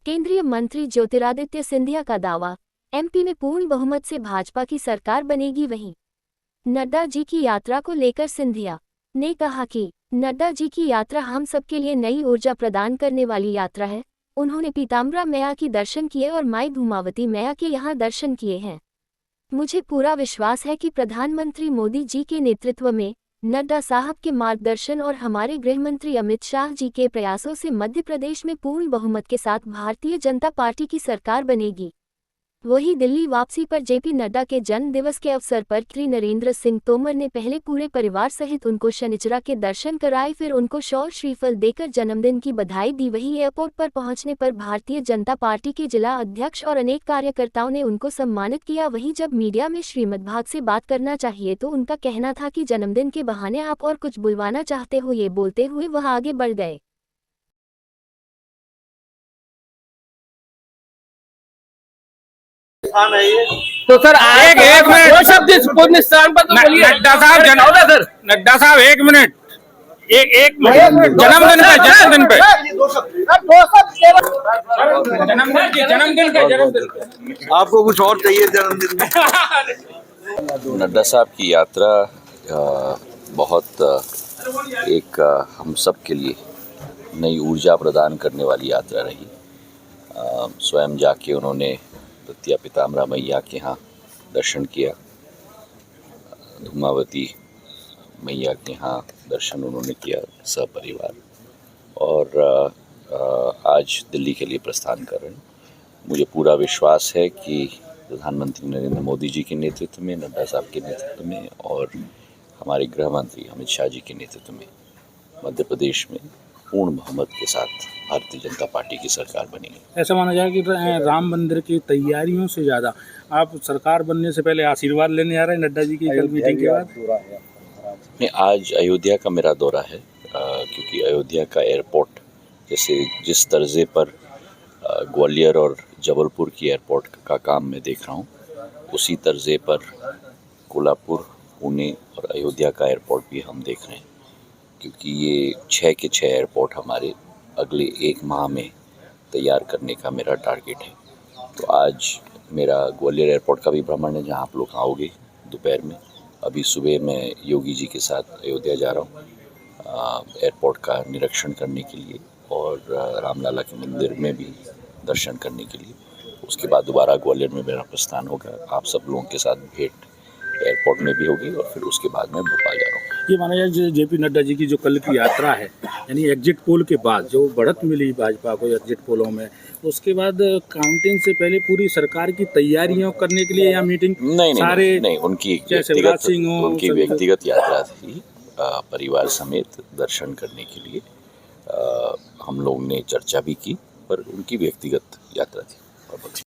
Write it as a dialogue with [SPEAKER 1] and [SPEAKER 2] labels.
[SPEAKER 1] केंद्रीय मंत्री ज्योतिरादित्य सिंधिया का दावा, एमपी में पूर्ण बहुमत से भाजपा की सरकार बनेगी। वहीं नड्डा जी की यात्रा को लेकर सिंधिया ने कहा कि नड्डा जी की यात्रा हम सबके लिए नई ऊर्जा प्रदान करने वाली यात्रा है। उन्होंने पीताम्बरा मैया की दर्शन किए और माई धूमावती मैया के यहाँ दर्शन किए हैं। मुझे पूरा विश्वास है कि प्रधानमंत्री मोदी जी के नेतृत्व में, नड्डा साहब के मार्गदर्शन और हमारे गृहमंत्री अमित शाह जी के प्रयासों से मध्य प्रदेश में पूर्ण बहुमत के साथ भारतीय जनता पार्टी की सरकार बनेगी। वहीं दिल्ली वापसी पर जेपी नड्डा के जन्म दिवस के अवसर पर श्री नरेंद्र सिंह तोमर ने पहले पूरे परिवार सहित उनको शनिचरा के दर्शन कराए, फिर उनको शॉल श्रीफल देकर जन्मदिन की बधाई दी। वहीं एयरपोर्ट पर पहुंचने पर भारतीय जनता पार्टी के जिला अध्यक्ष और अनेक कार्यकर्ताओं ने उनको सम्मानित किया। वहीं जब मीडिया में श्रीमद्भाग से बात करना चाहिए तो उनका कहना था कि जन्मदिन के बहाने आप और कुछ बुलवाना चाहते हो, ये बोलते हुए वह आगे बढ़ गए।
[SPEAKER 2] तो सर एक मिनट नड्डा साहब एक मिनट जन्मदिन पे
[SPEAKER 3] आपको कुछ और चाहिए जन्मदिन में?
[SPEAKER 4] नड्डा साहब की यात्रा बहुत एक हम सब के लिए नई ऊर्जा प्रदान करने वाली यात्रा रही। स्वयं जाके उन्होंने दत्तिया पीताम्बरा मैया के यहाँ दर्शन किया, धूमावती मैया के यहाँ दर्शन उन्होंने किया सपरिवार, और आज दिल्ली के लिए प्रस्थान कर रहे हैं। मुझे पूरा विश्वास है कि प्रधानमंत्री नरेंद्र मोदी जी के नेतृत्व में, नड्डा साहब के नेतृत्व में और हमारे गृह मंत्री अमित शाह जी के नेतृत्व में मध्य प्रदेश में पूर्ण बहुमत के साथ भारतीय जनता पार्टी की सरकार बनेगी।
[SPEAKER 2] ऐसा माना जाए कि राम मंदिर की तैयारियों से ज़्यादा आप सरकार बनने से पहले आशीर्वाद लेने आ रहे हैं नड्डा जी की कल मीटिंग के बाद?
[SPEAKER 4] नहीं, आज अयोध्या का मेरा दौरा है, क्योंकि अयोध्या का एयरपोर्ट जैसे जिस तर्जे पर ग्वालियर और जबलपुर की एयरपोर्ट का काम मैं देख रहा हूँ, उसी तर्जे पर कोल्हापुर, पुणे और अयोध्या का एयरपोर्ट भी हम देख रहे हैं, क्योंकि ये 6 के 6 एयरपोर्ट हमारे अगले 1 माह में तैयार करने का मेरा टारगेट है। तो आज मेरा ग्वालियर एयरपोर्ट का भी भ्रमण है, जहाँ आप लोग आओगे दोपहर में। अभी सुबह मैं योगी जी के साथ अयोध्या जा रहा हूँ एयरपोर्ट का निरीक्षण करने के लिए और रामलला के मंदिर में भी दर्शन करने के लिए। उसके बाद दोबारा ग्वालियर में मेरा प्रस्थान होगा। आप सब लोगों के साथ भेंट एयरपोर्ट में भी होगी और फिर उसके बाद मैं भोपाल जा रहा हूँ।
[SPEAKER 2] ये माना जाए जेपी नड्डा जी की जो कल की यात्रा है, यानी एग्जिट पोल के बाद जो बढ़त मिली भाजपा को एग्जिट पोलों में, उसके बाद काउंटिंग से पहले पूरी सरकार की तैयारियां करने के लिए यहाँ मीटिंग
[SPEAKER 4] नहीं, उनकी व्यक्तिगत यात्रा थी, परिवार समेत दर्शन करने के लिए। हम लोग ने चर्चा भी की, पर उनकी व्यक्तिगत यात्रा थी।